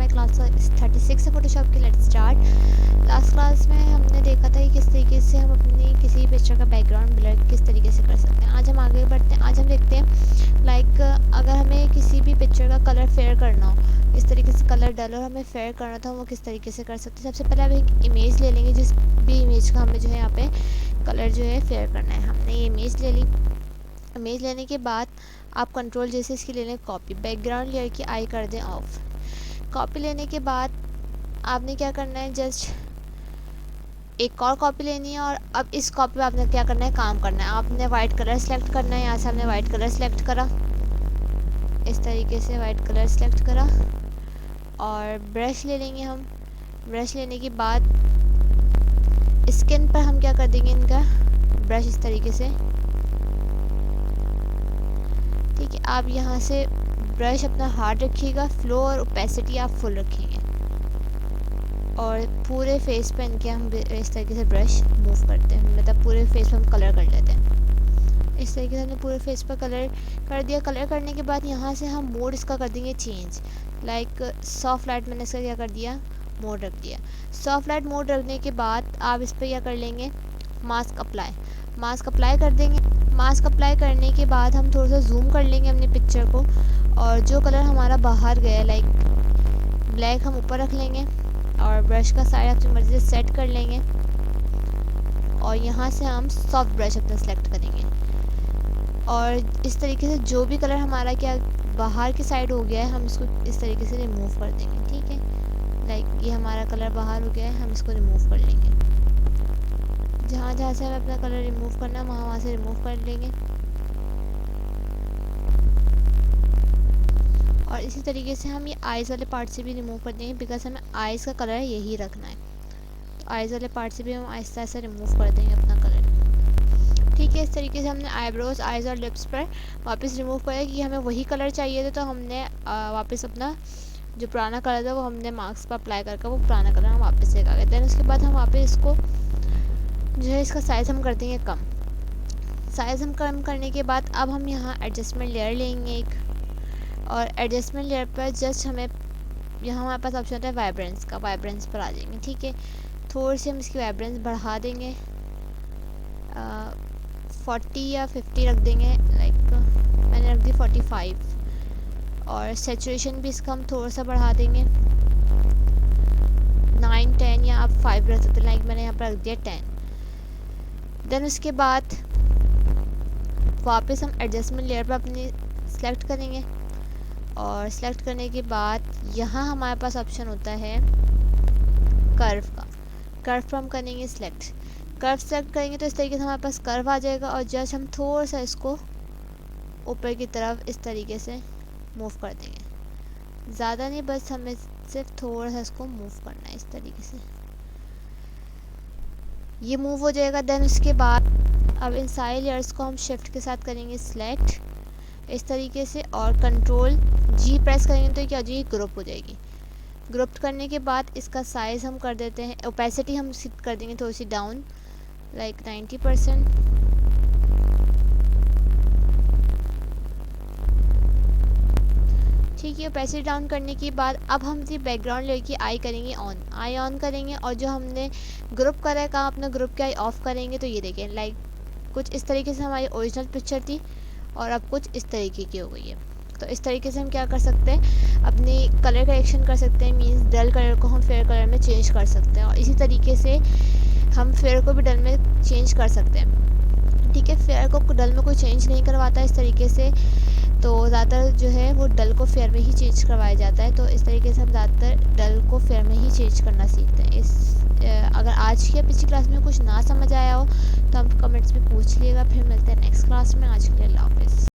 My class 36 है Photoshop की। Let's start. Last class में हमने देखा था कि किस तरीके से हम अपनी किसी पिक्चर का बैकग्राउंड ब्लर किस तरीके से कर सकते हैं। आज हम आगे बढ़ते हैं। आज हम देखते हैं अगर हमें किसी भी पिक्चर का कलर फेयर करना हो, इस तरीके से कलर डल और हमें फेयर करना था, वो किस तरीके से कर सकते हैं। सबसे पहले आप एक इमेज ले लेंगे, जिस भी इमेज का हमें जो है यहाँ पे कलर जो है फेयर करना है। हमने ये इमेज ले ली। इमेज लेने के बाद आप कंट्रोल जैसे इसकी ले लें कॉपी, बैकग्राउंड लेयर की आई कर दें ऑफ। कॉपी लेने के बाद आपने क्या करना है, जस्ट एक और कॉपी लेनी है और अब इस कॉपी पे आपने क्या करना है, काम करना है। आपने वाइट कलर सेलेक्ट करना है। यहाँ से हमने वाइट कलर सेलेक्ट करा, इस तरीके से वाइट कलर सेलेक्ट करा और ब्रश ले लेंगे हम। ब्रश लेने के बाद स्किन पर हम क्या कर देंगे, इनका ब्रश इस तरीके से। ठीक है, आप यहाँ से ब्रश अपना हार्ड रखिएगा, फ्लो और ओपेसिटी आप फुल रखेंगे और पूरे फेस पे इनके हम इस तरीके से ब्रश मूव करते हैं, मतलब पूरे फेस पे हम कलर कर लेते हैं। इस तरीके से हमने पूरे फेस पर कलर कर दिया। कलर करने के बाद यहाँ से हम मोड इसका कर देंगे चेंज, सॉफ्ट लाइट मैंने इसका क्या कर दिया, मोड रख दिया। सॉफ्ट लाइट मोड रखने के बाद आप इस पर क्या कर लेंगे, मास्क अप्लाई। मास्क अप्लाई कर देंगे। मास्क अप्लाई करने के बाद हम थोड़ा सा जूम कर लेंगे अपनी पिक्चर को और जो कलर हमारा बाहर गया ब्लैक हम ऊपर रख लेंगे और ब्रश का साइड अपनी मर्जी से सेट कर लेंगे और यहाँ से हम सॉफ्ट ब्रश अपना सेलेक्ट करेंगे और इस तरीके से जो भी कलर हमारा क्या बाहर की साइड हो गया है हम इसको इस तरीके से रिमूव कर देंगे। ठीक है, ये हमारा कलर बाहर हो गया है, हम इसको रिमूव कर लेंगे। जहाँ जहाँ से हमें अपना कलर रिमूव करना है वहाँ से रिमूव कर लेंगे और इसी तरीके से हम ये आइज़ वाले पार्ट से भी रिमूव कर देंगे, बिकॉज हमें आइज़ का कलर यही रखना है। तो आइज़ वाले पार्ट से भी हम आहिस्ता आहिस्ता रिमूव कर देंगे अपना कलर। ठीक है, इस तरीके से हमने आईब्रोज, आइज़ और लिप्स पर वापस रिमूव किया कि हमें वही कलर चाहिए था, तो हमने वापस अपना जो पुराना कलर था वो हमने मार्क्स पर अप्लाई करके वो पुराना कलर हम वापस से गए। देन उसके बाद हम वापस इसको जो है इसका साइज़ हम कर देंगे कम। साइज़ हम कम करने के बाद अब हम यहाँ एडजस्टमेंट लेयर लेंगे एक और एडजस्टमेंट लेयर पर जस्ट हमें यहाँ हमारे पास ऑप्शन होता है वाइब्रेंस का, वाइब्रेंस पर आ जाएंगे। ठीक है, थोड़ी सी हम इसकी वाइब्रेंस बढ़ा देंगे, 40 या 50 रख देंगे, मैंने रख दी 45 और सेचुरेशन भी इसका हम थोड़ा सा बढ़ा देंगे, 9, 10 या आप 5 रख सकते हैं, मैंने यहाँ पर रख दिया 10। देन उसके बाद वापस हम एडजस्टमेंट लेयर पर अपनी सेलेक्ट करेंगे और सेलेक्ट करने के बाद यहाँ हमारे पास ऑप्शन होता है कर्व का। कर्व पर हम करेंगे सेलेक्ट। कर्व सेलेक्ट करेंगे तो इस तरीके से हमारे पास कर्व आ जाएगा और जस्ट हम थोड़ा सा इसको ऊपर की तरफ इस तरीके से मूव कर देंगे, ज़्यादा नहीं, बस हमें सिर्फ थोड़ा सा इसको मूव करना है इस तरीके से। ये मूव हो जाएगा। देन उसके बाद अब इन सारे लेयर्स को हम शिफ्ट के साथ करेंगे सिलेक्ट इस तरीके से और कंट्रोल जी प्रेस करेंगे तो क्या हो जाएगी, ग्रुप हो जाएगी। ग्रुप करने के बाद इसका साइज़ हम कर देते हैं, ओपेसिटी हम कर देंगे थोड़ी सी डाउन, 90%। ठीक है, ओपेसिटी डाउन करने के बाद अब हम जी बैकग्राउंड लेयर की आई करेंगे ऑन, आई ऑन करेंगे और जो हमने ग्रुप करा है कहाँ, अपना ग्रुप की आई ऑफ करेंगे तो ये देखें कुछ इस तरीके से हमारी ओरिजिनल पिक्चर थी और अब कुछ इस तरीके की हो गई है। तो इस तरीके से हम क्या कर सकते हैं, अपनी कलर करेक्शन कर सकते हैं, मींस डल कलर को हम फेयर कलर में चेंज कर सकते हैं और इसी तरीके से हम फेयर को भी डल में चेंज कर सकते हैं। ठीक है, फेयर को डल में कोई चेंज नहीं करवाता इस तरीके से, तो ज़्यादातर जो है वो डल को फेयर में ही चेंज करवाया जाता है। तो इस तरीके से हम ज़्यादातर डल को फेयर में ही चेंज करना सीखते हैं। अगर आज की या पिछली क्लास में कुछ ना समझ आया हो तो हम कमेंट्स में पूछ लिएगा, फिर मिलते हैं नेक्स्ट क्लास में। आज के लिए अल्लाह हाफ़िज़।